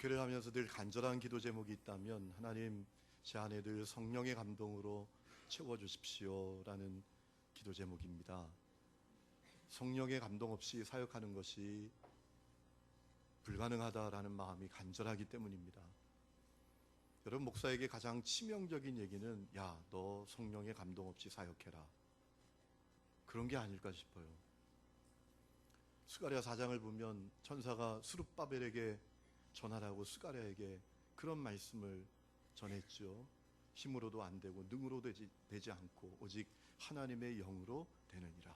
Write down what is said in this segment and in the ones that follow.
목회를 하면서 늘 간절한 기도 제목이 있다면 하나님, 제 안에 늘 성령의 감동으로 채워주십시오라는 기도 제목입니다. 성령의 감동 없이 사역하는 것이 불가능하다라는 마음이 간절하기 때문입니다. 여러분, 목사에게 가장 치명적인 얘기는 야, 너 성령의 감동 없이 사역해라, 그런 게 아닐까 싶어요. 스가랴 4장을 보면 천사가 스룹바벨에게 전하라고 스가랴에게 그런 말씀을 전했죠. 힘으로도 안 되고 능으로도 되지 않고 오직 하나님의 영으로 되느니라.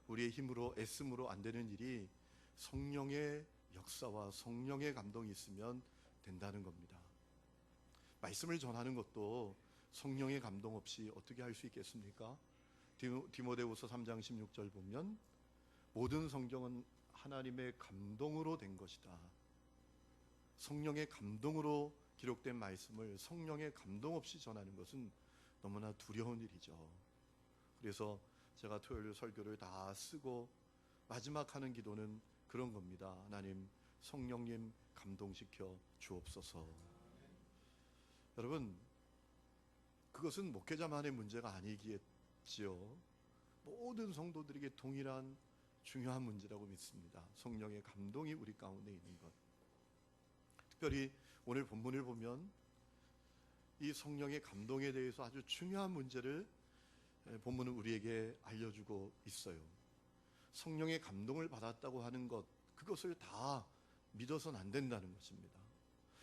우리의 힘으로 애씀으로 안 되는 일이 성령의 역사와 성령의 감동이 있으면 된다는 겁니다. 말씀을 전하는 것도 성령의 감동 없이 어떻게 할 수 있겠습니까? 디모데후서 3장 16절 보면 모든 성경은 하나님의 감동으로 된 것이다. 성령의 감동으로 기록된 말씀을 성령의 감동 없이 전하는 것은 너무나 두려운 일이죠. 그래서 제가 토요일 설교를 다 쓰고 마지막 하는 기도는 그런 겁니다. 하나님, 성령님 감동시켜 주옵소서. 여러분, 그것은 목회자만의 문제가 아니겠지요. 모든 성도들에게 동일한 중요한 문제라고 믿습니다. 성령의 감동이 우리 가운데 있는 것. 특별히 오늘 본문을 보면 이 성령의 감동에 대해서 아주 중요한 문제를 본문은 우리에게 알려주고 있어요. 성령의 감동을 받았다고 하는 것, 그것을 다 믿어서는 안 된다는 것입니다.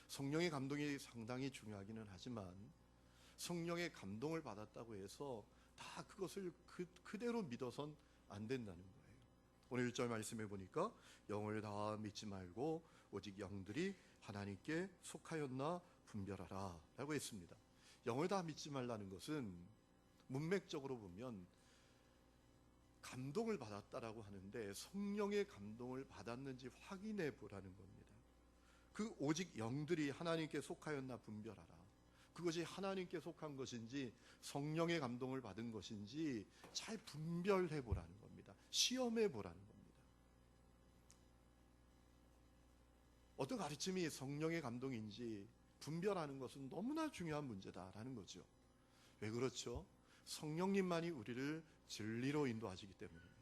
성령의 감동이 상당히 중요하기는 하지만 성령의 감동을 받았다고 해서 다 그것을 그대로 믿어서는 안 된다는 거예요. 오늘 1절 말씀해 보니까 영을 다 믿지 말고 오직 영들이 하나님께 속하였나 분별하라 라고 했습니다. 영을 다 믿지 말라는 것은 문맥적으로 보면 감동을 받았다라고 하는데 성령의 감동을 받았는지 확인해 보라는 겁니다. 그 오직 영들이 하나님께 속하였나 분별하라. 그것이 하나님께 속한 것인지 성령의 감동을 받은 것인지 잘 분별해 보라는 겁니다. 시험해 보라는 겁니다. 어떤 가르침이 성령의 감동인지 분별하는 것은 너무나 중요한 문제다라는 거죠. 왜 그렇죠? 성령님만이 우리를 진리로 인도하시기 때문입니다.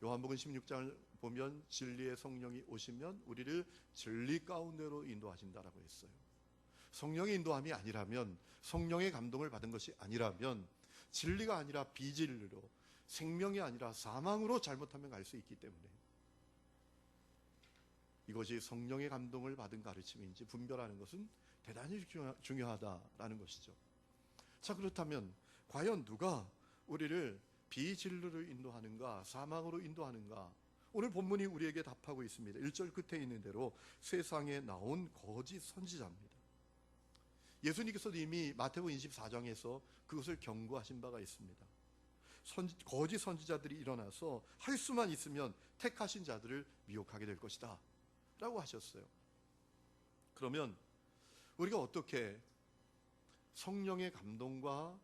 요한복음 16장을 보면 진리의 성령이 오시면 우리를 진리 가운데로 인도하신다라고 했어요. 성령의 인도함이 아니라면, 성령의 감동을 받은 것이 아니라면 진리가 아니라 비진리로, 생명이 아니라 사망으로 잘못하면 갈 수 있기 때문에 이것이 성령의 감동을 받은 가르침인지 분별하는 것은 대단히 중요하다라는 것이죠. 자, 그렇다면 과연 누가 우리를 비진리로 인도하는가, 사망으로 인도하는가? 오늘 본문이 우리에게 답하고 있습니다. 1절 끝에 있는 대로 세상에 나온 거짓 선지자입니다. 예수님께서도 이미 마태복음 24장에서 그것을 경고하신 바가 있습니다. 거짓 선지자들이 일어나서 할 수만 있으면 택하신 자들을 미혹하게 될 것이다 라고 하셨어요. 그러면 우리가 어떻게 성령의 감동과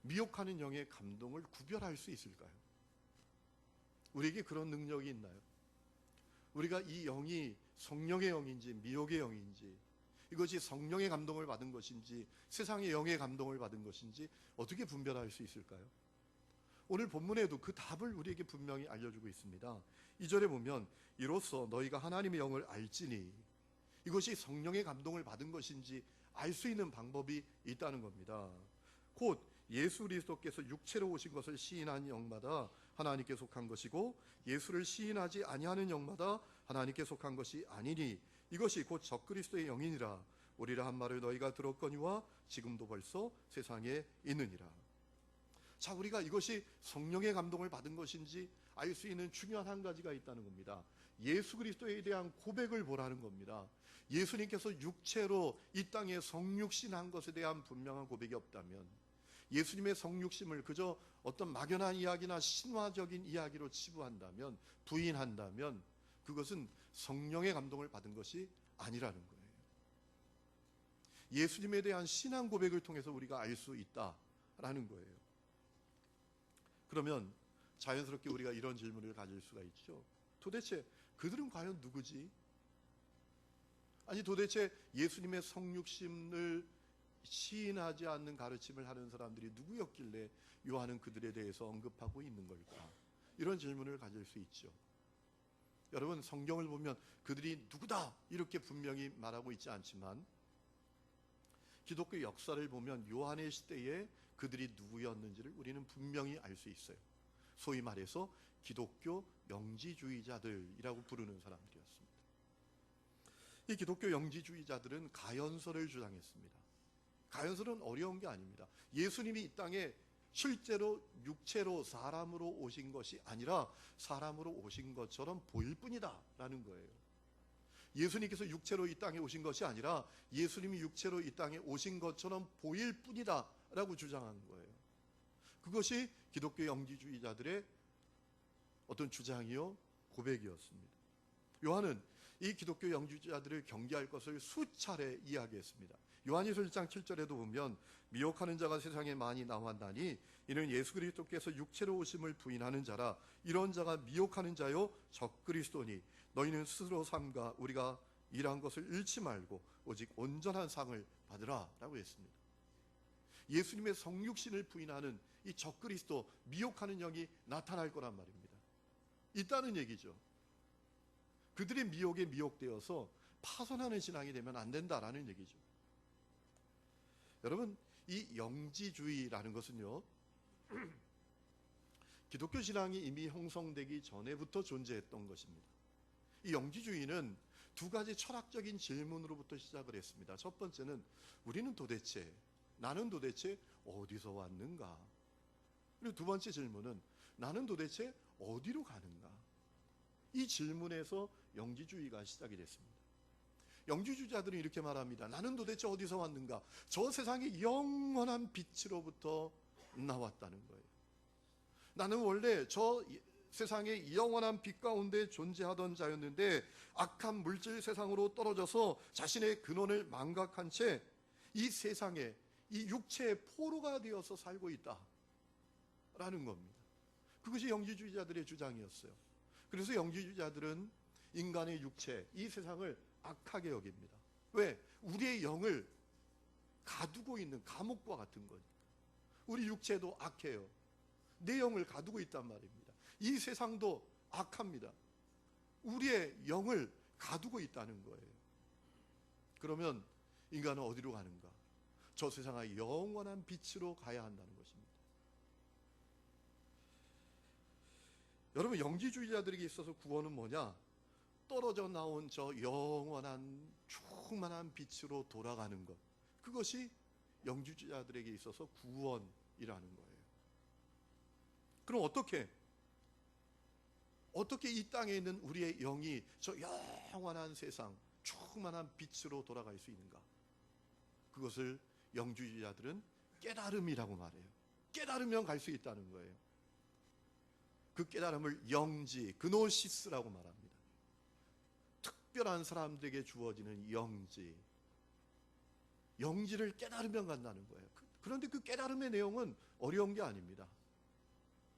미혹하는 영의 감동을 구별할 수 있을까요? 우리에게 그런 능력이 있나요? 우리가 이 영이 성령의 영인지 미혹의 영인지, 이것이 성령의 감동을 받은 것인지 세상의 영의 감동을 받은 것인지 어떻게 분별할 수 있을까요? 오늘 본문에도 그 답을 우리에게 분명히 알려주고 있습니다. 2절에 보면 이로써 너희가 하나님의 영을 알지니, 이것이 성령의 감동을 받은 것인지 알 수 있는 방법이 있다는 겁니다. 곧 예수 그리스도께서 육체로 오신 것을 시인하는 영마다 하나님께 속한 것이고 예수를 시인하지 아니하는 영마다 하나님께 속한 것이 아니니 이것이 곧 적그리스도의 영이니라. 우리라 한 말을 너희가 들었거니와 지금도 벌써 세상에 있느니라. 자, 우리가 이것이 성령의 감동을 받은 것인지 알 수 있는 중요한 한 가지가 있다는 겁니다. 예수 그리스도에 대한 고백을 보라는 겁니다. 예수님께서 육체로 이 땅에 성육신한 것에 대한 분명한 고백이 없다면, 예수님의 성육심을 그저 어떤 막연한 이야기나 신화적인 이야기로 치부한다면, 부인한다면 그것은 성령의 감동을 받은 것이 아니라는 거예요. 예수님에 대한 신앙 고백을 통해서 우리가 알 수 있다라는 거예요. 그러면 자연스럽게 우리가 이런 질문을 가질 수가 있죠. 도대체 그들은 과연 누구지? 아니 도대체 예수님의 성육신을 시인하지 않는 가르침을 하는 사람들이 누구였길래 요한은 그들에 대해서 언급하고 있는 걸까? 이런 질문을 가질 수 있죠. 여러분, 성경을 보면 그들이 누구다 이렇게 분명히 말하고 있지 않지만 기독교 역사를 보면 요한의 시대에 그들이 누구였는지를 우리는 분명히 알 수 있어요. 소위 말해서 기독교 영지주의자들이라고 부르는 사람들이었습니다. 이 기독교 영지주의자들은 가연설을 주장했습니다. 가연설은 어려운 게 아닙니다. 예수님이 이 땅에 실제로 육체로 사람으로 오신 것이 아니라 사람으로 오신 것처럼 보일 뿐이다 라는 거예요. 예수님께서 육체로 이 땅에 오신 것이 아니라 예수님이 육체로 이 땅에 오신 것처럼 보일 뿐이다 라고 주장한 거예요. 그것이 기독교 영지주의자들의 어떤 주장이요 고백이었습니다. 요한은 이 기독교 영지주의자들을 경계할 것을 수차례 이야기했습니다. 요한일서 1장 7절에도 보면 미혹하는 자가 세상에 많이 나왔나니 이는 예수 그리스도께서 육체로 오심을 부인하는 자라. 이런 자가 미혹하는 자요 적그리스도니 너희는 스스로 삼가 우리가 일한 것을 잃지 말고 오직 온전한 상을 받으라 라고 했습니다. 예수님의 성육신을 부인하는 이 적그리스도, 미혹하는 영이 나타날 거란 말입니다. 있다는 얘기죠. 그들의 미혹에 미혹되어서 파손하는 신앙이 되면 안 된다라는 얘기죠. 여러분, 이 영지주의라는 것은요 기독교 신앙이 이미 형성되기 전에부터 존재했던 것입니다. 이 영지주의는 두 가지 철학적인 질문으로부터 시작을 했습니다. 첫 번째는 나는 도대체 어디서 왔는가? 그리고 두 번째 질문은 나는 도대체 어디로 가는가? 이 질문에서 영지주의가 시작이 됐습니다. 영지주의자들은 이렇게 말합니다. 나는 도대체 어디서 왔는가? 저 세상의 영원한 빛으로부터 나왔다는 거예요. 나는 원래 저 세상의 영원한 빛 가운데 존재하던 자였는데 악한 물질 세상으로 떨어져서 자신의 근원을 망각한 채 이 세상에 이 육체의 포로가 되어서 살고 있다라는 겁니다. 그것이 영지주의자들의 주장이었어요. 그래서 영지주의자들은 인간의 육체, 이 세상을 악하게 여깁니다. 왜? 우리의 영을 가두고 있는 감옥과 같은 거니까. 우리 육체도 악해요. 내 영을 가두고 있단 말입니다. 이 세상도 악합니다. 우리의 영을 가두고 있다는 거예요. 그러면 인간은 어디로 가는가? 저 세상의 영원한 빛으로 가야 한다는 것입니다. 여러분, 영지주의자들에게 있어서 구원은 뭐냐? 떨어져 나온 저 영원한 충만한 빛으로 돌아가는 것, 그것이 영지주의자들에게 있어서 구원이라는 거예요. 그럼 어떻게 이 땅에 있는 우리의 영이 저 영원한 세상 충만한 빛으로 돌아갈 수 있는가? 그것을 영지주의자들은 깨달음이라고 말해요. 깨달으면 갈 수 있다는 거예요. 그 깨달음을 영지, 그노시스라고 말합니다. 특별한 사람들에게 주어지는 영지를 깨달으면 간다는 거예요. 그런데 그 깨달음의 내용은 어려운 게 아닙니다.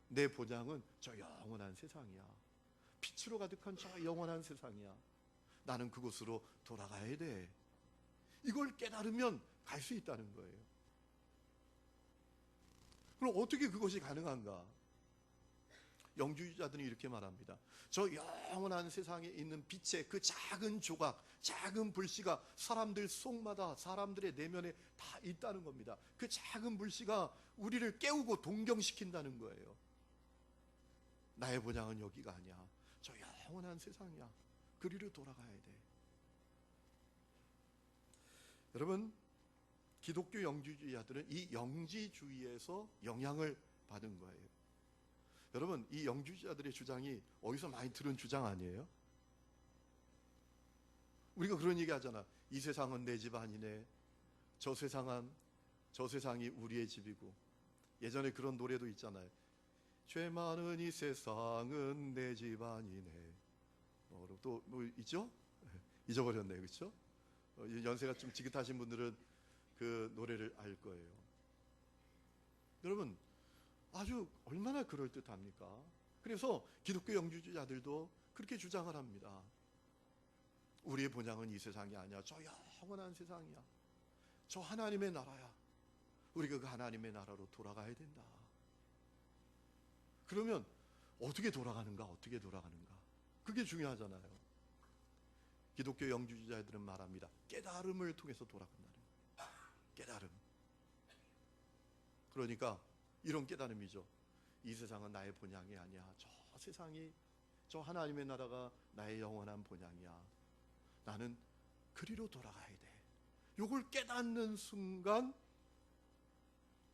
내 보장은 저 영원한 세상이야. 빛으로 가득한 저 영원한 세상이야. 나는 그곳으로 돌아가야 돼. 이걸 깨달으면 갈 수 있다는 거예요. 그럼 어떻게 그것이 가능한가? 영지주의자들은 이렇게 말합니다. 저 영원한 세상에 있는 빛의 그 작은 조각, 작은 불씨가 사람들 속마다, 사람들의 내면에 다 있다는 겁니다. 그 작은 불씨가 우리를 깨우고 동경시킨다는 거예요. 나의 본향은 여기가 아니야. 저 영원한 세상이야. 그리로 돌아가야 돼. 여러분, 기독교 영지주의자들은 이 영지주의에서 영향을 받은 거예요. 여러분, 이 영지주의자들의 주장이 어디서 많이 들은 주장 아니에요? 우리가 그런 얘기 하잖아. 이 세상은 내 집 아니네. 저 세상이 우리의 집이고. 예전에 그런 노래도 있잖아요. 죄 많은 이 세상은 내 집 아니네. 또 뭐 있죠? 잊어버렸네요. 그렇죠? 연세가 좀 지긋하신 분들은 그 노래를 알 거예요. 여러분, 아주 얼마나 그럴듯합니까? 그래서 기독교 영지주의자들도 그렇게 주장을 합니다. 우리의 본향은 이 세상이 아니야. 저 영원한 세상이야. 저 하나님의 나라야. 우리가 그 하나님의 나라로 돌아가야 된다. 그러면 어떻게 돌아가는가? 그게 중요하잖아요. 기독교 영주주의자들은 말합니다. 깨달음을 통해서 돌아간다는 거예요. 깨달음. 그러니까 이런 깨달음이죠. 이 세상은 나의 본향이 아니야. 저 세상이, 저 하나님의 나라가 나의 영원한 본향이야. 나는 그리로 돌아가야 돼. 이걸 깨닫는 순간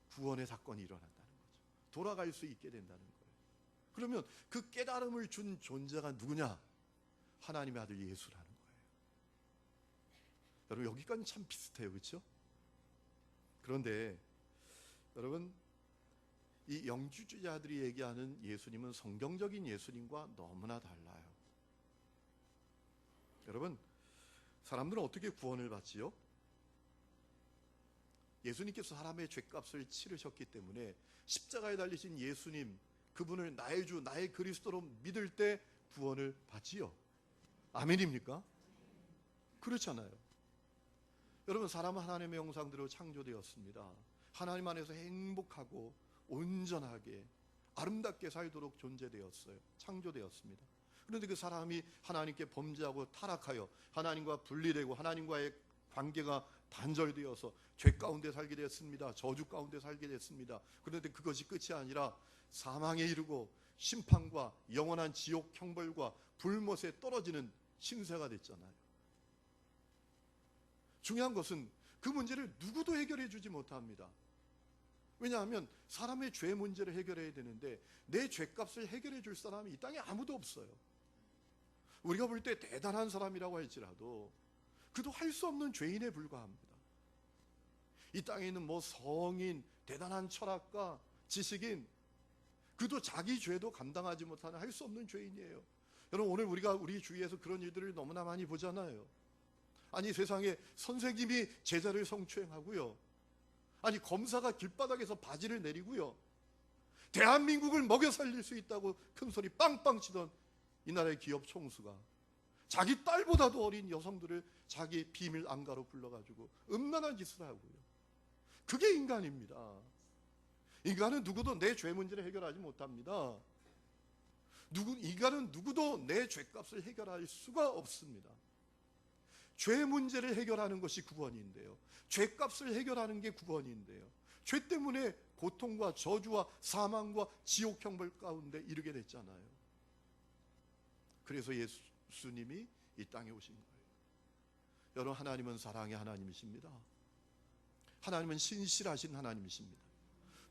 구원의 사건이 일어난다는 거죠. 돌아갈 수 있게 된다는 거예요. 그러면 그 깨달음을 준 존재가 누구냐? 하나님의 아들 예수라는 거예요. 여러분, 여기까지는 참 비슷해요. 그렇죠? 그런데 여러분, 이 영주주의자들이 얘기하는 예수님은 성경적인 예수님과 너무나 달라요. 여러분, 사람들은 어떻게 구원을 받지요? 예수님께서 사람의 죄값을 치르셨기 때문에 십자가에 달리신 예수님, 그분을 나의 주, 나의 그리스도로 믿을 때 구원을 받지요. 아멘입니까? 그렇잖아요. 여러분, 사람은 하나님의 형상대로 창조되었습니다. 하나님 안에서 행복하고 온전하게 아름답게 살도록 존재되었어요. 창조되었습니다. 그런데 그 사람이 하나님께 범죄하고 타락하여 하나님과 분리되고 하나님과의 관계가 단절되어서 죄 가운데 살게 됐습니다. 저주 가운데 살게 됐습니다. 그런데 그것이 끝이 아니라 사망에 이르고 심판과 영원한 지옥 형벌과 불못에 떨어지는 신세가 됐잖아요. 중요한 것은 그 문제를 누구도 해결해 주지 못합니다. 왜냐하면 사람의 죄 문제를 해결해야 되는데 내 죄값을 해결해 줄 사람이 이 땅에 아무도 없어요. 우리가 볼 때 대단한 사람이라고 할지라도 그도 할 수 없는 죄인에 불과합니다. 이 땅에 있는 뭐 성인, 대단한 철학가, 지식인, 그도 자기 죄도 감당하지 못하는 할 수 없는 죄인이에요. 여러분, 오늘 우리가 우리 주위에서 그런 일들을 너무나 많이 보잖아요. 아니, 세상에 선생님이 제자를 성추행하고요. 아니, 검사가 길바닥에서 바지를 내리고요. 대한민국을 먹여 살릴 수 있다고 큰 소리 빵빵 치던 이 나라의 기업 총수가 자기 딸보다도 어린 여성들을 자기 비밀 안가로 불러가지고 음란한 짓을 하고요. 그게 인간입니다. 인간은 누구도 내 죄 문제를 해결하지 못합니다. 인간은 누구도 내 죄값을 해결할 수가 없습니다. 죄 문제를 해결하는 것이 구원인데요. 죄값을 해결하는 게 구원인데요. 죄 때문에 고통과 저주와 사망과 지옥 형벌 가운데 이르게 됐잖아요. 그래서 예수님이 이 땅에 오신 거예요. 여러분, 하나님은 사랑의 하나님이십니다. 하나님은 신실하신 하나님이십니다.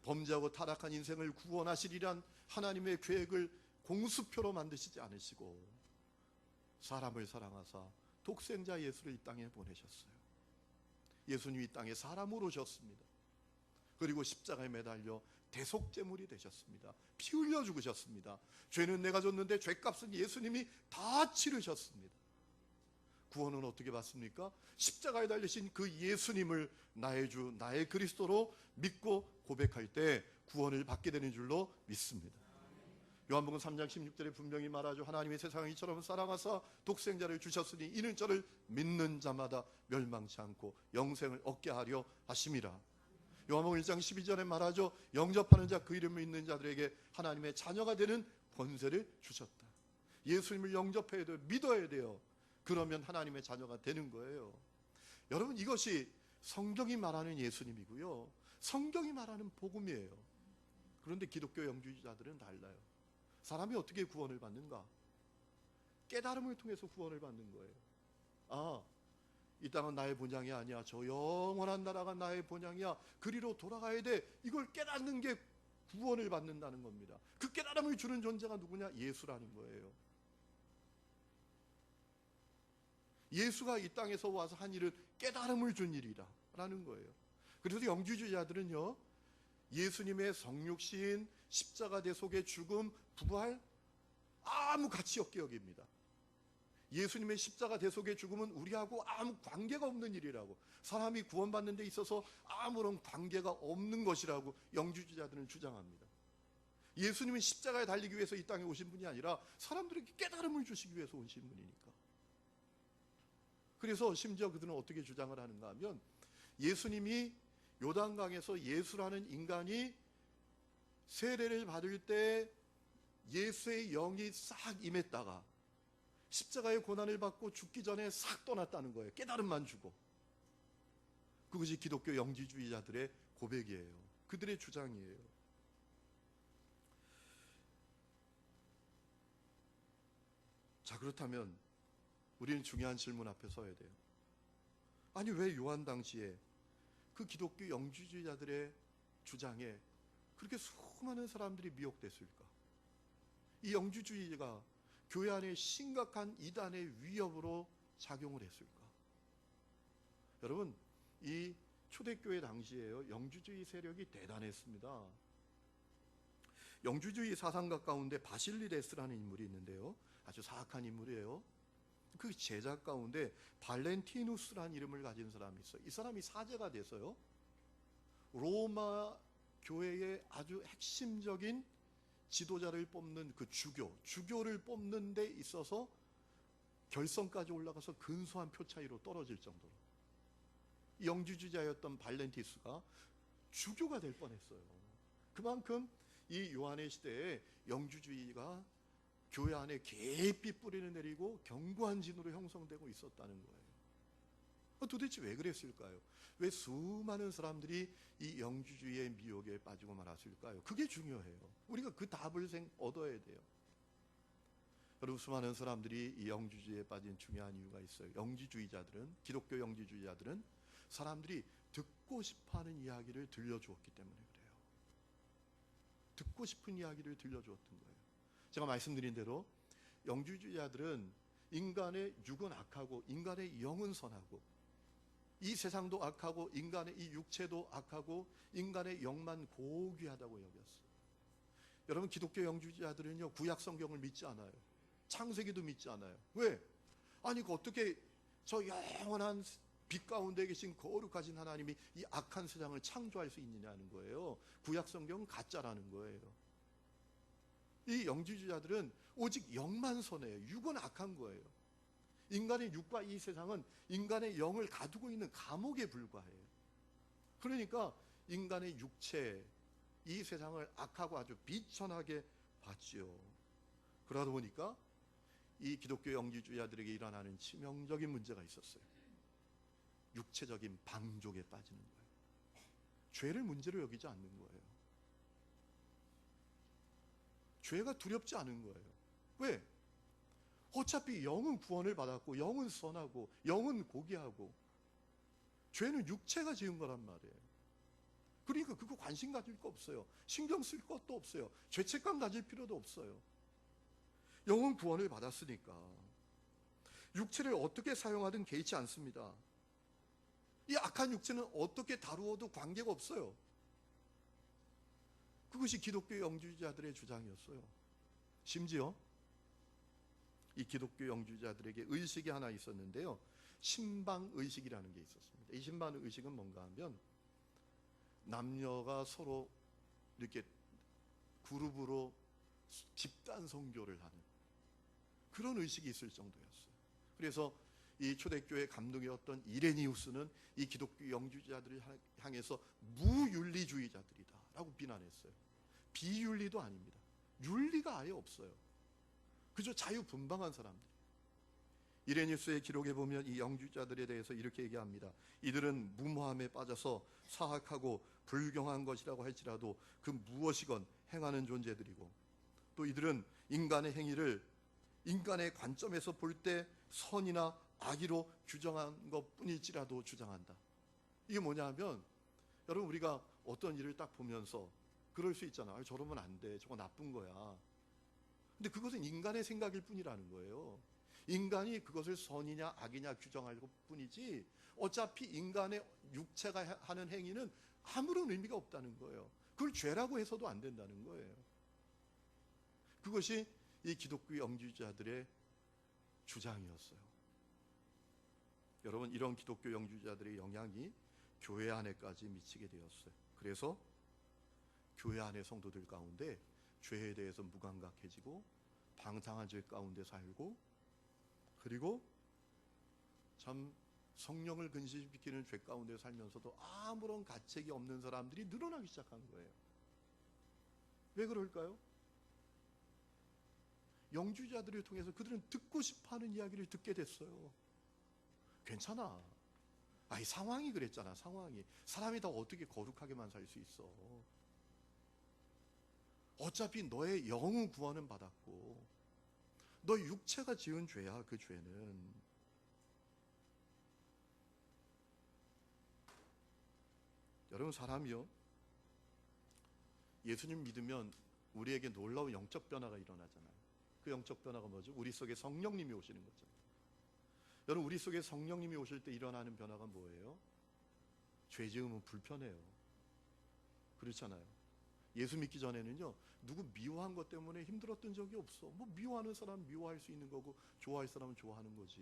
범죄하고 타락한 인생을 구원하시리란 하나님의 계획을 공수표로 만드시지 않으시고 사람을 사랑하사 독생자 예수를 이 땅에 보내셨어요. 예수님이 이 땅에 사람으로 오셨습니다. 그리고 십자가에 매달려 대속제물이 되셨습니다. 피 흘려 죽으셨습니다. 죄는 내가 졌는데 죄값은 예수님이 다 치르셨습니다. 구원은 어떻게 받습니까? 십자가에 달리신 그 예수님을 나의 주, 나의 그리스도로 믿고 고백할 때 구원을 받게 되는 줄로 믿습니다. 요한복음 3장 16절에 분명히 말하죠. 하나님이 세상을 이처럼 사랑하사 독생자를 주셨으니 이는 저를 믿는 자마다 멸망치 않고 영생을 얻게 하려 하심이라. 요한복음 1장 12절에 말하죠. 영접하는 자, 그 이름을 믿는 자들에게 하나님의 자녀가 되는 권세를 주셨다. 예수님을 영접해야 돼요. 믿어야 돼요. 그러면 하나님의 자녀가 되는 거예요. 여러분, 이것이 성경이 말하는 예수님이고요. 성경이 말하는 복음이에요. 그런데 기독교 영주주의자들은 달라요. 사람이 어떻게 구원을 받는가? 깨달음을 통해서 구원을 받는 거예요. 아, 이 땅은 나의 본향이 아니야. 저 영원한 나라가 나의 본향이야. 그리로 돌아가야 돼. 이걸 깨닫는 게 구원을 받는다는 겁니다. 그 깨달음을 주는 존재가 누구냐? 예수라는 거예요. 예수가 이 땅에서 와서 한 일은 깨달음을 준 일이라는 거예요. 그래서 영주주의자들은요, 예수님의 성육신, 십자가 대속의 죽음, 부활 아무 가치 없게 여깁니다. 예수님의 십자가 대속의 죽음은 우리하고 아무 관계가 없는 일이라고, 사람이 구원받는 데 있어서 아무런 관계가 없는 것이라고 영주주의자들은 주장합니다. 예수님은 십자가에 달리기 위해서 이 땅에 오신 분이 아니라 사람들에게 깨달음을 주시기 위해서 오신 분이니까. 그래서 심지어 그들은 어떻게 주장을 하는가 하면 예수님이 요단강에서 예수라는 인간이 세례를 받을 때 예수의 영이 싹 임했다가 십자가의 고난을 받고 죽기 전에 싹 떠났다는 거예요. 깨달음만 주고. 그것이 기독교 영지주의자들의 고백이에요. 그들의 주장이에요. 자, 그렇다면 우리는 중요한 질문 앞에 서야 돼요. 아니, 왜 요한 당시에 그 기독교 영지주의자들의 주장에 그렇게 수많은 사람들이 미혹됐을까? 이 영지주의가 교회 안에 심각한 이단의 위협으로 작용을 했을까? 여러분, 이 초대교회 당시에요, 영지주의 세력이 대단했습니다. 영지주의 사상가 가운데 바실리데스라는 인물이 있는데요, 아주 사악한 인물이에요. 그 제자 가운데 발렌티누스라는 이름을 가진 사람이 있어요. 이 사람이 사제가 돼서요, 로마 교회의 아주 핵심적인 지도자를 뽑는 그 주교를 뽑는 데 있어서 결선까지 올라가서 근소한 표 차이로 떨어질 정도로 영지주의자였던 발렌티스가 주교가 될 뻔했어요. 그만큼 이 요한의 시대에 영지주의가 교회 안에 깊이 뿌리를 내리고 견고한 진으로 형성되고 있었다는 거예요. 도대체 왜 그랬을까요? 왜 수많은 사람들이 이 영지주의의 미혹에 빠지고 말았을까요? 그게 중요해요. 우리가 그 답을 얻어야 돼요. 여러분, 수많은 사람들이 이 영지주의에 빠진 중요한 이유가 있어요. 영지주의자들은, 기독교 영지주의자들은 사람들이 듣고 싶어하는 이야기를 들려주었기 때문에 그래요. 듣고 싶은 이야기를 들려주었던 거예요. 제가 말씀드린 대로 영지주의자들은 인간의 육은 악하고 인간의 영은 선하고, 이 세상도 악하고 인간의 이 육체도 악하고 인간의 영만 고귀하다고 여겼어요. 여러분, 기독교 영지주의자들은요, 구약 성경을 믿지 않아요. 창세기도 믿지 않아요. 왜? 아니, 어떻게 저 영원한 빛 가운데 계신 거룩하신 하나님이 이 악한 세상을 창조할 수 있느냐는 거예요. 구약 성경은 가짜라는 거예요. 이 영지주의자들은 오직 영만 선해요. 육은 악한 거예요. 인간의 육과 이 세상은 인간의 영을 가두고 있는 감옥에 불과해요. 그러니까 인간의 육체, 이 세상을 악하고 아주 비천하게 봤지요. 그러다 보니까 이 기독교 영지주의자들에게 일어나는 치명적인 문제가 있었어요. 육체적인 방종에 빠지는 거예요. 죄를 문제로 여기지 않는 거예요. 죄가 두렵지 않은 거예요. 왜? 어차피 영은 구원을 받았고, 영은 선하고, 영은 고귀하고, 죄는 육체가 지은 거란 말이에요. 그러니까 그거 관심 가질 거 없어요. 신경 쓸 것도 없어요. 죄책감 가질 필요도 없어요. 영은 구원을 받았으니까 육체를 어떻게 사용하든 개의치 않습니다. 이 악한 육체는 어떻게 다루어도 관계가 없어요. 그것이 기독교 영지주의자들의 주장이었어요. 심지어 이 기독교 영지주의자들에게 의식이 하나 있었는데요, 신방의식이라는 게 있었습니다. 이 신방의식은 뭔가 하면 남녀가 서로 이렇게 그룹으로 집단 선교를 하는 그런 의식이 있을 정도였어요. 그래서 이 초대교회 감독이었던 이레니우스는 이 기독교 영지주의자들을 향해서 무윤리주의자들이다 라고 비난했어요. 비윤리도 아닙니다. 윤리가 아예 없어요. 그저 자유분방한 사람들. 이레니우스의 기록에 보면 이 영지주의자들에 대해서 이렇게 얘기합니다. 이들은 무모함에 빠져서 사악하고 불경한 것이라고 할지라도 그 무엇이건 행하는 존재들이고, 또 이들은 인간의 행위를 인간의 관점에서 볼 때 선이나 악의로 규정한 것뿐일지라도 주장한다. 이게 뭐냐 하면, 여러분, 우리가 어떤 일을 딱 보면서 그럴 수 있잖아. 저러면 안 돼. 저거 나쁜 거야. 근데 그것은 인간의 생각일 뿐이라는 거예요. 인간이 그것을 선이냐 악이냐 규정할 뿐이지, 어차피 인간의 육체가 하는 행위는 아무런 의미가 없다는 거예요. 그걸 죄라고 해서도 안 된다는 거예요. 그것이 이 기독교 영지주의자들의 주장이었어요. 여러분, 이런 기독교 영지주의자들의 영향이 교회 안에까지 미치게 되었어요. 그래서 교회 안의 성도들 가운데 죄에 대해서 무감각해지고 방탕한 죄 가운데 살고, 그리고 참 성령을 근심시키는 죄 가운데 살면서도 아무런 가책이 없는 사람들이 늘어나기 시작한 거예요. 왜 그럴까요? 영주자들을 통해서 그들은 듣고 싶어하는 이야기를 듣게 됐어요. 괜찮아. 아이 상황이 그랬잖아. 상황이. 사람이 다 어떻게 거룩하게만 살 수 있어. 어차피 너의 영은 구원은 받았고 너 육체가 지은 죄야. 그 죄는. 여러분, 사람이요, 예수님 믿으면 우리에게 놀라운 영적 변화가 일어나잖아요. 그 영적 변화가 뭐죠? 우리 속에 성령님이 오시는 거죠. 여러분, 우리 속에 성령님이 오실 때 일어나는 변화가 뭐예요? 죄 지으면 불편해요. 그렇잖아요. 예수 믿기 전에는요, 누구 미워한 것 때문에 힘들었던 적이 없어. 뭐 미워하는 사람 미워할 수 있는 거고 좋아할 사람은 좋아하는 거지.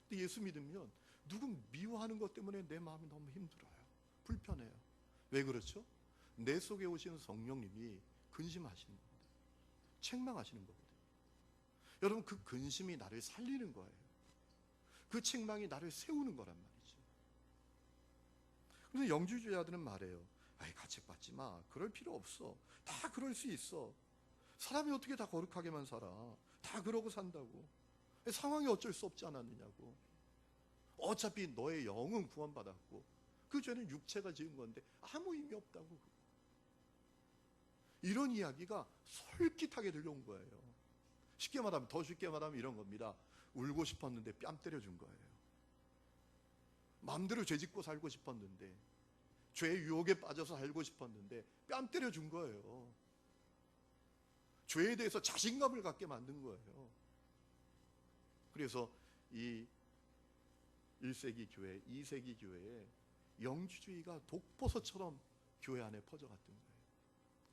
근데 예수 믿으면 누구 미워하는 것 때문에 내 마음이 너무 힘들어요. 불편해요. 왜 그렇죠? 내 속에 오시는 성령님이 근심하시는 겁니다. 책망하시는 거거든요. 여러분, 그 근심이 나를 살리는 거예요. 그 책망이 나를 세우는 거란 말이죠. 그래서 영주주의자들은 말해요. 아이, 가책받지 마. 그럴 필요 없어. 다 그럴 수 있어. 사람이 어떻게 다 거룩하게만 살아. 다 그러고 산다고. 상황이 어쩔 수 없지 않았느냐고. 어차피 너의 영은 구원받았고 그 죄는 육체가 지은 건데 아무 의미 없다고. 이런 이야기가 솔깃하게 들려온 거예요. 쉽게 말하면, 더 쉽게 말하면 이런 겁니다. 울고 싶었는데 뺨 때려준 거예요. 마음대로 죄 짓고 살고 싶었는데, 죄의 유혹에 빠져서 살고 싶었는데 뺨 때려준 거예요. 죄에 대해서 자신감을 갖게 만든 거예요. 그래서 이 1세기 교회, 2세기 교회에 영주주의가 독버섯처럼 교회 안에 퍼져갔던 거예요.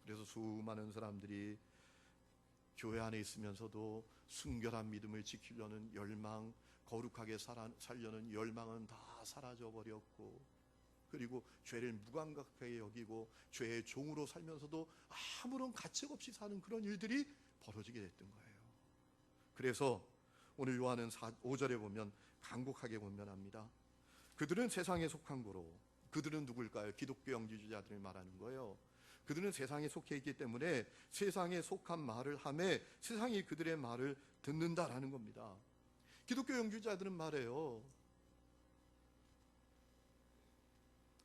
그래서 수많은 사람들이 교회 안에 있으면서도 순결한 믿음을 지키려는 열망, 거룩하게 살려는 열망은 다 사라져버렸고, 그리고 죄를 무감각하게 여기고 죄의 종으로 살면서도 아무런 가책 없이 사는 그런 일들이 벌어지게 됐던 거예요. 그래서 오늘 요한은 5절에 보면 간곡하게 권면합니다. 그들은 세상에 속한 거로. 그들은 누굴까요? 기독교 영주주의자들을 말하는 거예요. 그들은 세상에 속해 있기 때문에 세상에 속한 말을 하며 세상이 그들의 말을 듣는다라는 겁니다. 기독교 영주주의자들은 말해요.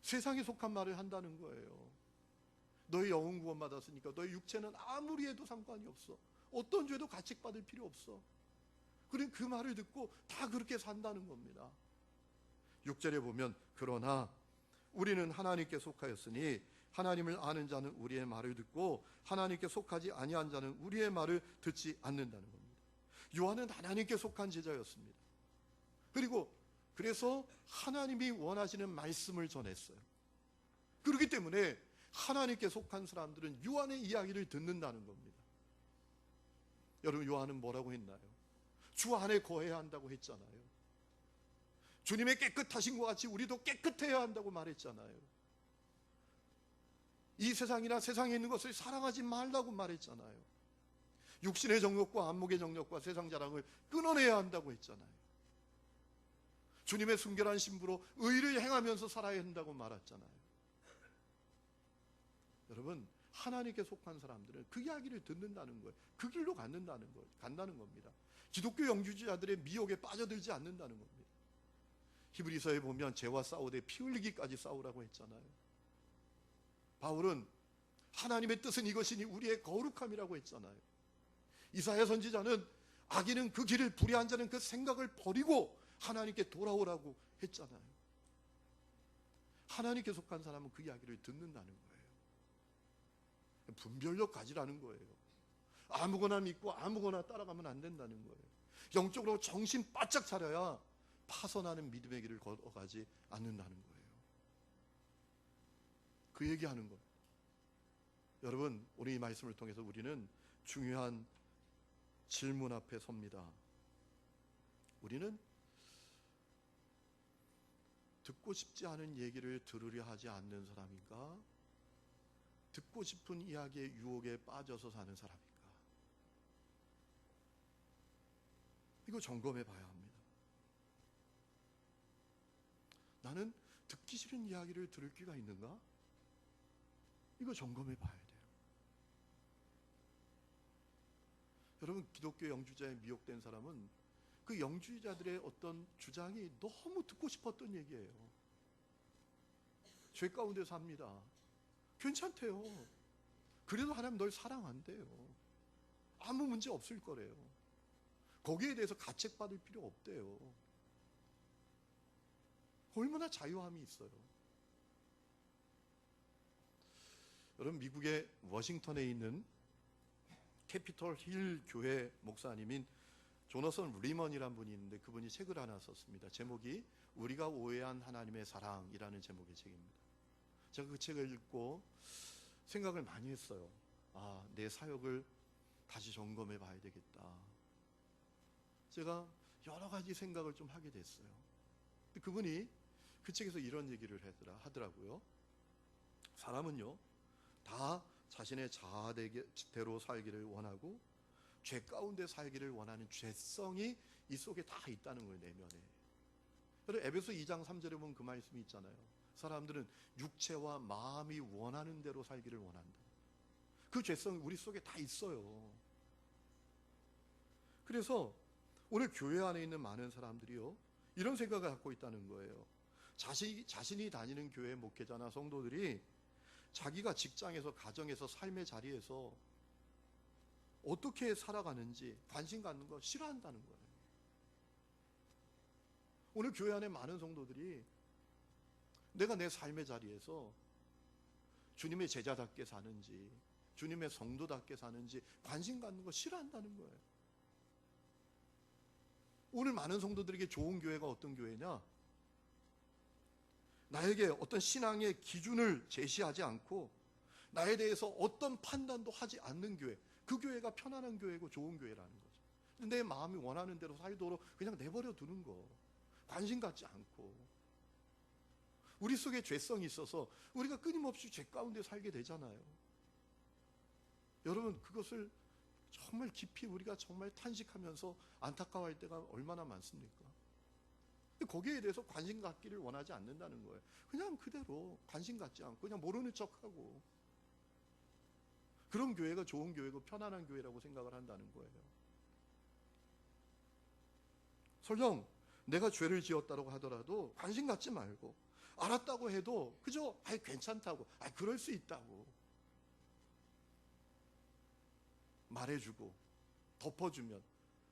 세상에 속한 말을 한다는 거예요. 너의 영혼 구원받았으니까 너의 육체는 아무리 해도 상관이 없어. 어떤 죄도 가책받을 필요 없어. 그럼 그 말을 듣고 다 그렇게 산다는 겁니다. 6절에 보면 그러나 우리는 하나님께 속하였으니 하나님을 아는 자는 우리의 말을 듣고 하나님께 속하지 아니한 자는 우리의 말을 듣지 않는다는 겁니다. 요한은 하나님께 속한 제자였습니다. 그리고 그래서 하나님이 원하시는 말씀을 전했어요. 그렇기 때문에 하나님께 속한 사람들은 요한의 이야기를 듣는다는 겁니다. 여러분, 요한은 뭐라고 했나요? 주 안에 거해야 한다고 했잖아요. 주님의 깨끗하신 것 같이 우리도 깨끗해야 한다고 말했잖아요. 이 세상이나 세상에 있는 것을 사랑하지 말라고 말했잖아요. 육신의 정욕과 안목의 정욕과 세상 자랑을 끊어내야 한다고 했잖아요. 주님의 순결한 신부로 의를 행하면서 살아야 한다고 말했잖아요. 여러분, 하나님께 속한 사람들은 그 이야기를 듣는다는 거예요. 그 길로 간다는 겁니다. 기독교 영주주의자들의 미혹에 빠져들지 않는다는 겁니다. 히브리서에 보면 죄와 싸우되 피 흘리기까지 싸우라고 했잖아요. 바울은 하나님의 뜻은 이것이니 우리의 거룩함이라고 했잖아요. 이사야 선지자는 악인은 그 길을 불의한 자는 그 생각을 버리고 하나님께 돌아오라고 했잖아요. 하나님께 속한 사람은 그 이야기를 듣는다는 거예요. 분별력 가지라는 거예요. 아무거나 믿고 아무거나 따라가면 안 된다는 거예요. 영적으로 정신 바짝 차려야 파선하는 믿음의 길을 걸어가지 않는다는 거예요. 그 얘기하는 거예요. 여러분, 오늘 이 말씀을 통해서 우리는 중요한 질문 앞에 섭니다. 우리는 듣고 싶지 않은 얘기를 들으려 하지 않는 사람인가? 듣고 싶은 이야기의 유혹에 빠져서 사는 사람인가? 이거 점검해 봐야 합니다. 나는 듣기 싫은 이야기를 들을 기가 있는가? 이거 점검해 봐야 돼요. 여러분, 기독교 영주자에 미혹된 사람은 그 영주자들의 어떤 주장이 너무 듣고 싶었던 얘기예요. 죄 가운데 삽니다. 괜찮대요. 그래도 하나님 널 사랑한대요. 아무 문제 없을 거래요. 거기에 대해서 가책받을 필요 없대요. 얼마나 자유함이 있어요. 여러분, 미국의 워싱턴에 있는 캐피톨 힐 교회 목사님인 조너선 리먼이라는 분이 있는데 그분이 책을 하나 썼습니다. 제목이 우리가 오해한 하나님의 사랑이라는 제목의 책입니다. 제가 그 책을 읽고 생각을 많이 했어요. 아, 내 사역을 다시 점검해 봐야 되겠다. 제가 여러 가지 생각을 좀 하게 됐어요. 그분이 그 책에서 이런 얘기를 하더라고요. 사람은요, 다 자신의 자아대로 살기를 원하고 죄 가운데 살기를 원하는 죄성이 이 속에 다 있다는 거예요, 내면에. 그래서 에베소 2장 3절에 보면 그 말씀이 있잖아요. 사람들은 육체와 마음이 원하는 대로 살기를 원한다. 그 죄성이 우리 속에 다 있어요. 그래서 오늘 교회 안에 있는 많은 사람들이요, 이런 생각을 갖고 있다는 거예요. 자신이 다니는 교회 목회자나 성도들이 자기가 직장에서, 가정에서, 삶의 자리에서 어떻게 살아가는지 관심 갖는 거 싫어한다는 거예요. 오늘 교회 안에 많은 성도들이 내가 내 삶의 자리에서 주님의 제자답게 사는지, 주님의 성도답게 사는지 관심 갖는 거 싫어한다는 거예요. 오늘 많은 성도들에게 좋은 교회가 어떤 교회냐? 나에게 어떤 신앙의 기준을 제시하지 않고 나에 대해서 어떤 판단도 하지 않는 교회, 그 교회가 편안한 교회고 좋은 교회라는 거죠. 내 마음이 원하는 대로 살도록 그냥 내버려 두는 거, 관심 갖지 않고. 우리 속에 죄성이 있어서 우리가 끊임없이 죄 가운데 살게 되잖아요. 여러분, 그것을 정말 깊이 우리가 정말 탄식하면서 안타까워할 때가 얼마나 많습니까? 거기에 대해서 관심 갖기를 원하지 않는다는 거예요. 그냥 그대로 관심 갖지 않고 그냥 모르는 척하고, 그런 교회가 좋은 교회고 편안한 교회라고 생각을 한다는 거예요. 설령 내가 죄를 지었다고 하더라도 관심 갖지 말고, 알았다고 해도 그저 괜찮다고, 그럴 수 있다고 말해주고 덮어주면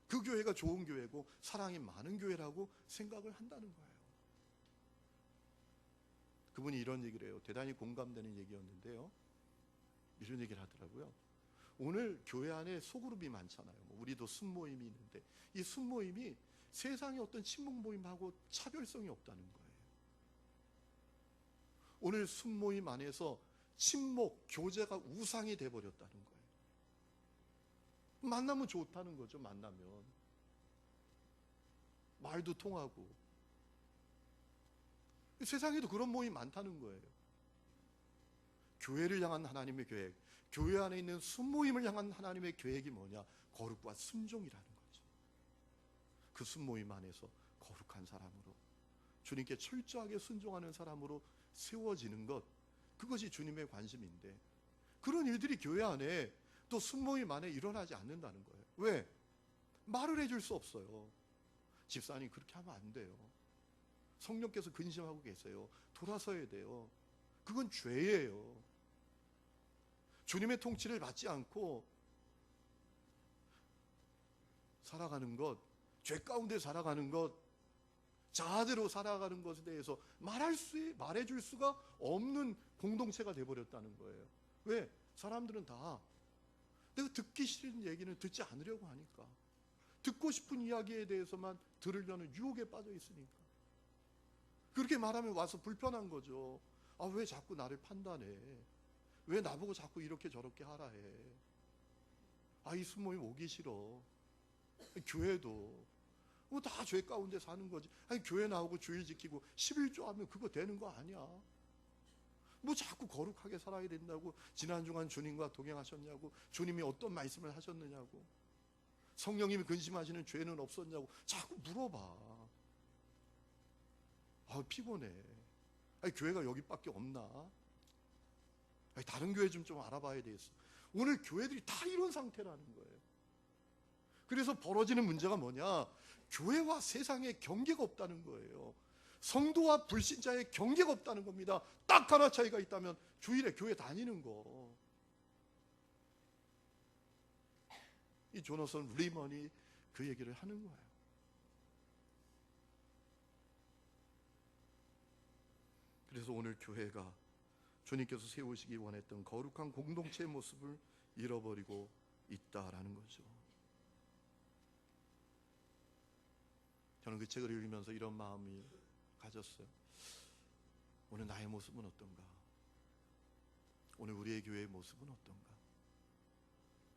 그 교회가 좋은 교회고 사랑이 많은 교회라고 생각을 한다는 거예요. 그분이 이런 얘기를 해요. 대단히 공감되는 얘기였는데요, 이런 얘기를 하더라고요. 오늘 교회 안에 소그룹이 많잖아요. 우리도 순모임이 있는데 이 순모임이 세상의 어떤 친목 모임하고 차별성이 없다는 거예요. 오늘 순모임 안에서 친목, 교제가 우상이 돼버렸다는 거예요. 만나면 좋다는 거죠. 만나면 말도 통하고. 세상에도 그런 모임이 많다는 거예요. 교회를 향한 하나님의 계획, 교회 안에 있는 순모임을 향한 하나님의 계획이 뭐냐? 거룩과 순종이라는 거죠. 그 순모임 안에서 거룩한 사람으로, 주님께 철저하게 순종하는 사람으로 세워지는 것, 그것이 주님의 관심인데, 그런 일들이 교회 안에 또 순모임 안에 일어나지 않는다는 거예요. 왜? 말을 해줄 수 없어요. 집사님, 그렇게 하면 안 돼요. 성령께서 근심하고 계세요. 돌아서야 돼요. 그건 죄예요. 주님의 통치를 받지 않고 살아가는 것, 죄 가운데 살아가는 것, 자아대로 살아가는 것에 대해서 말해줄 수가 없는 공동체가 돼버렸다는 거예요. 왜? 사람들은 다 내가 듣기 싫은 얘기는 듣지 않으려고 하니까, 듣고 싶은 이야기에 대해서만 들으려는 유혹에 빠져 있으니까. 그렇게 말하면 와서 불편한 거죠. 왜 자꾸 나를 판단해? 왜 나보고 자꾸 이렇게 저렇게 하라 해? 이 순모임 오기 싫어. 교회도 다 죄 가운데 사는 거지. 교회 나오고 주일 지키고 11조 하면 그거 되는 거 아니야. 자꾸 거룩하게 살아야 된다고, 지난 주간 주님과 동행하셨냐고, 주님이 어떤 말씀을 하셨느냐고, 성령님이 근심하시는 죄는 없었냐고 자꾸 물어봐. 피곤해. 아니, 교회가 여기밖에 없나? 아니, 다른 교회 좀 알아봐야 되겠어. 오늘 교회들이 다 이런 상태라는 거예요. 그래서 벌어지는 문제가 뭐냐? 교회와 세상의 경계가 없다는 거예요. 성도와 불신자의 경계가 없다는 겁니다. 딱 하나 차이가 있다면 주일에 교회 다니는 거. 이 조나선 리먼이 그 얘기를 하는 거예요. 그래서 오늘 교회가 주님께서 세우시기 원했던 거룩한 공동체의 모습을 잃어버리고 있다라는 거죠. 저는 그 책을 읽으면서 이런 마음이 가졌어요. 오늘 나의 모습은 어떤가? 오늘 우리의 교회의 모습은 어떤가?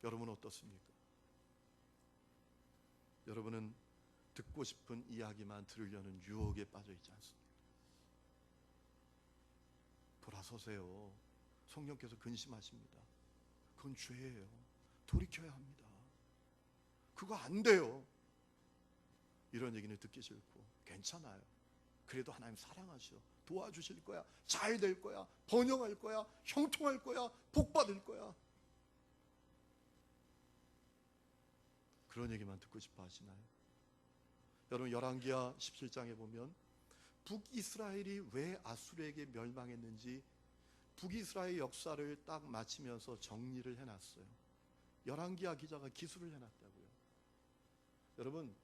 여러분은 어떻습니까? 여러분은 듣고 싶은 이야기만 들으려는 유혹에 빠져 있지 않습니까? 돌아서세요. 성령께서 근심하십니다. 그건 죄예요. 돌이켜야 합니다. 그거 안 돼요. 이런 얘기는 듣기 싫고, 괜찮아요. 그래도 하나님 사랑하셔. 도와주실 거야. 잘 될 거야. 번영할 거야. 형통할 거야. 복 받을 거야. 그런 얘기만 듣고 싶어 하시나요? 여러분, 열왕기하 17장에 보면 북이스라엘이 왜 아수르에게 멸망했는지 북이스라엘 역사를 딱 마치면서 정리를 해놨어요. 열왕기하 기자가 기술을 해놨다고요. 여러분,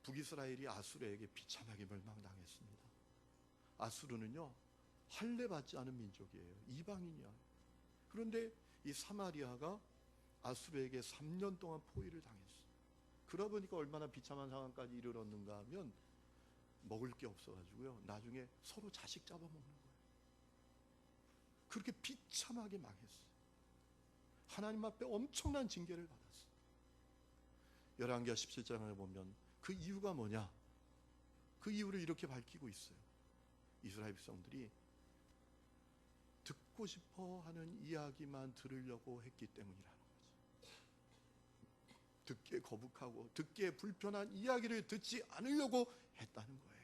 북이스라엘이 아수르에게 비참하게 멸망당했습니다. 아수르는요, 할례받지 않은 민족이에요. 이방인이야. 그런데 이 사마리아가 아수르에게 3년 동안 포위를 당했어요. 그러다 보니까 얼마나 비참한 상황까지 이르렀는가 하면 먹을 게 없어가지고요, 나중에 서로 자식 잡아먹는 거예요. 그렇게 비참하게 망했어요. 하나님 앞에 엄청난 징계를 받았어요. 열왕기하 17장을 보면 그 이유가 뭐냐? 그 이유를 이렇게 밝히고 있어요. 이스라엘 백성들이 듣고 싶어 하는 이야기만 들으려고 했기 때문이라는 거죠. 듣기에 거북하고 듣기에 불편한 이야기를 듣지 않으려고 했다는 거예요.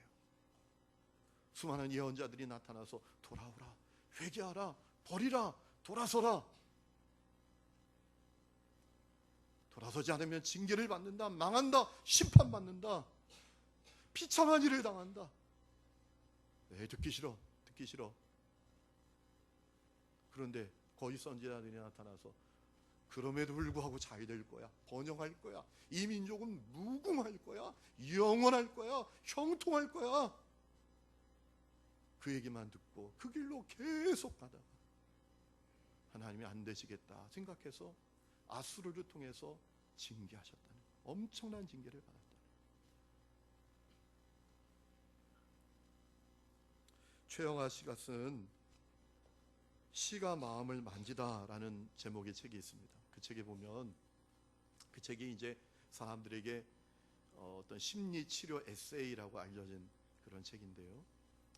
수많은 예언자들이 나타나서 돌아오라, 회개하라, 버리라, 돌아서라. 돌아서지 않으면 징계를 받는다, 망한다, 심판받는다, 비참한 일을 당한다. 네, 듣기 싫어, 듣기 싫어. 그런데 거짓 선지자들이 나타나서 그럼에도 불구하고 잘 될 거야, 번영할 거야, 이 민족은 무궁할 거야, 영원할 거야, 형통할 거야. 그 얘기만 듣고 그 길로 계속 가다가 하나님이 안 되시겠다 생각해서 아수르를 통해서 징계하셨다는, 엄청난 징계를 받았다는. 최영하 씨가 쓴 시가 마음을 만지다라는 제목의 책이 있습니다. 그 책에 보면, 그 책이 이제 사람들에게 어떤 심리 치료 에세이라고 알려진 그런 책인데요,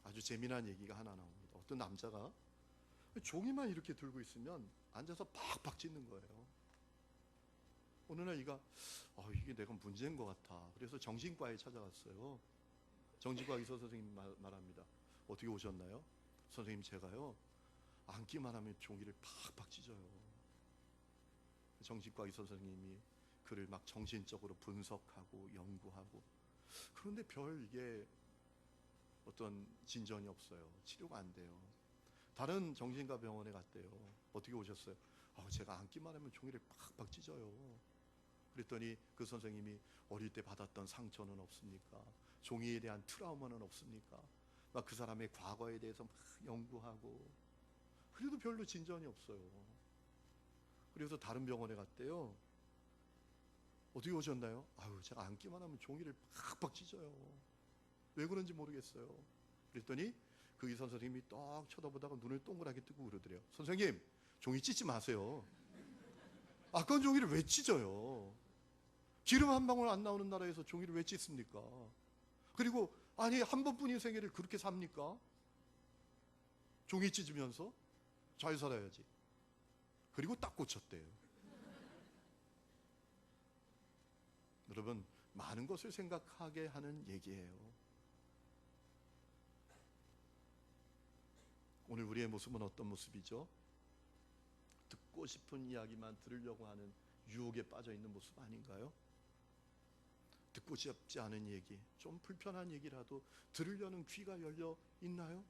아주 재미난 얘기가 하나 나옵니다. 어떤 남자가 종이만 이렇게 들고 있으면 앉아서 팍팍 찢는 거예요. 어느 날 이게 내가 문제인 것 같아. 그래서 정신과에 찾아갔어요. 정신과 의사 선생님이 말합니다. 어떻게 오셨나요? 선생님, 제가요, 앉기만 하면 종이를 팍팍 찢어요. 정신과 의사 선생님이 그를 막 정신적으로 분석하고 연구하고, 그런데 별 이게 어떤 진전이 없어요. 치료가 안 돼요. 다른 정신과 병원에 갔대요. 어떻게 오셨어요? 제가 앉기만 하면 종이를 팍팍 찢어요. 그랬더니 그 선생님이 어릴 때 받았던 상처는 없습니까? 종이에 대한 트라우마는 없습니까? 막 그 사람의 과거에 대해서 막 연구하고, 그래도 별로 진전이 없어요. 그래서 다른 병원에 갔대요. 어떻게 오셨나요? 제가 앉기만 하면 종이를 팍팍 찢어요. 왜 그런지 모르겠어요. 그랬더니 그 의사 선생님이 딱 쳐다보다가 눈을 동그랗게 뜨고 그러더래요. 선생님, 종이 찢지 마세요. 아까운 종이를 왜 찢어요? 기름 한 방울 안 나오는 나라에서 종이를 왜 찢습니까? 그리고 아니, 한 번뿐인 생애를 그렇게 삽니까? 종이 찢으면서 잘 살아야지. 그리고 딱 고쳤대요. 여러분, 많은 것을 생각하게 하는 얘기예요. 우리의 모습은 어떤 모습이죠? 듣고 싶은 이야기만 들으려고 하는 유혹에 빠져 있는 모습 아닌가요? 듣고 싶지 않은 얘기, 좀 불편한 얘기라도 들으려는 귀가 열려 있나요?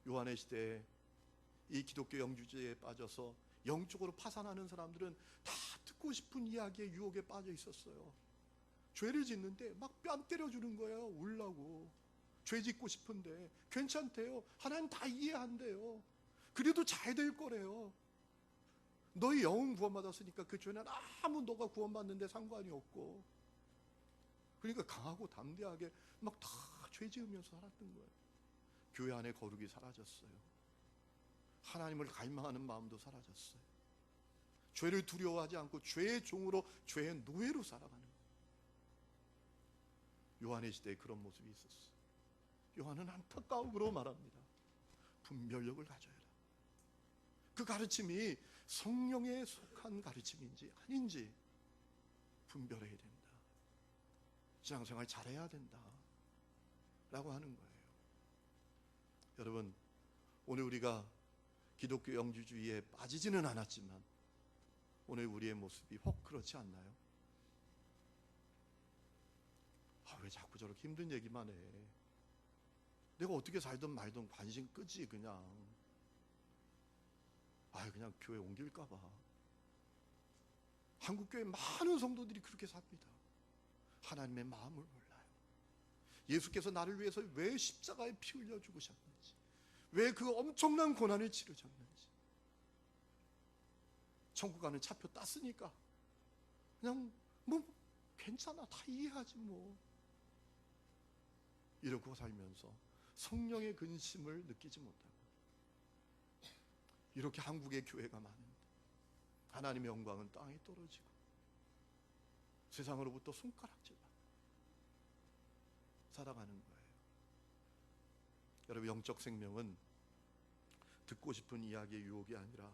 요한의 시대에 이 기독교 영주제에 빠져서 영적으로 파산하는 사람들은 다 듣고 싶은 이야기의 유혹에 빠져 있었어요. 죄를 짓는데 막 뺨 때려주는 거예요. 울라고. 죄 짓고 싶은데 괜찮대요. 하나님 다 이해한대요. 그래도 잘 될 거래요. 너희 영혼 구원받았으니까 그 죄는 아무 너가 구원받는데 상관이 없고, 그러니까 강하고 담대하게 막 다 죄 지으면서 살았던 거예요. 교회 안에 거룩이 사라졌어요. 하나님을 갈망하는 마음도 사라졌어요. 죄를 두려워하지 않고 죄의 종으로, 죄의 노예로 살아가는 거예요. 요한의 시대에 그런 모습이 있었어요. 요한은 안타까움으로 말합니다. 분별력을 가져야 해. 그 가르침이 성령에 속한 가르침인지 아닌지 분별해야 된다. 신앙생활 잘해야 된다 라고 하는 거예요. 여러분, 오늘 우리가 기독교 영주주의에 빠지지는 않았지만 오늘 우리의 모습이 혹 그렇지 않나요? 왜 자꾸 저렇게 힘든 얘기만 해? 내가 어떻게 살든 말든 관심 끄지 그냥. 그냥 교회 옮길까 봐. 한국교회 많은 성도들이 그렇게 삽니다. 하나님의 마음을 몰라요. 예수께서 나를 위해서 왜 십자가에 피 흘려 죽으셨는지, 왜 그 엄청난 고난을 치르셨는지. 천국 가는 차표 땄으니까 그냥 뭐 괜찮아, 다 이해하지 뭐, 이러고 살면서 성령의 근심을 느끼지 못하고, 이렇게 한국의 교회가 많은데 하나님의 영광은 땅에 떨어지고 세상으로부터 손가락질 받고 살아가는 거예요. 여러분, 영적 생명은 듣고 싶은 이야기의 유혹이 아니라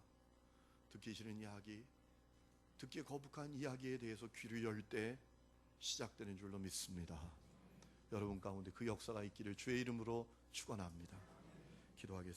듣기 싫은 이야기, 듣기 거북한 이야기에 대해서 귀를 열 때 시작되는 줄로 믿습니다. 여러분 가운데 그 역사가 있기를 주의 이름으로 축원합니다. 기도하겠습니다.